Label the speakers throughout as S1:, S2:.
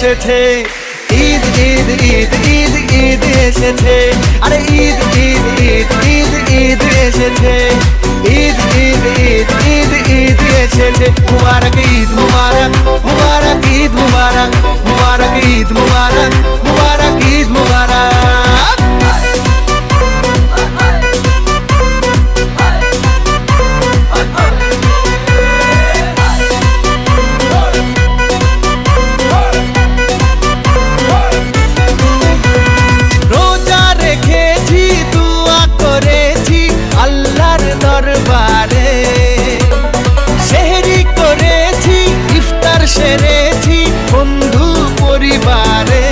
S1: এসেছে, ঈদ ঈদ ঈদ ঈদ ঈদ এসেছে, আরে ঈদ ঈদ ঈদ ঈদ ঈদ এসেছে, ঈদ ঈদ ঈদ ঈদ ঈদ এসেছে। মুবারক ঈদ মুবারক, মুবারক ঈদ মুবারক, মুবারক ঈদ মুবারক, মুবারক ঈদ মুবারক। রোজা রেখেছি, দোয়া করেছি আল্লাহর দরবারে, সেহরি করেছি, ইফতার সেরেছি বন্ধু পরিবারে।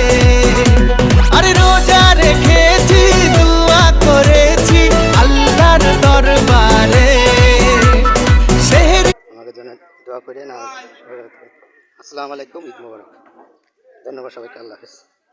S1: আরে রোজা রেখেছি, দোয়া করেছি আল্লাহর দরবারে, সেহরি।
S2: আমাদের জন্য দোয়া করে না। আসসালামু আলাইকুম, ঈদ মোবারক। ধন্যবাদ সবাইকে, আল্লাহ হাফেজ।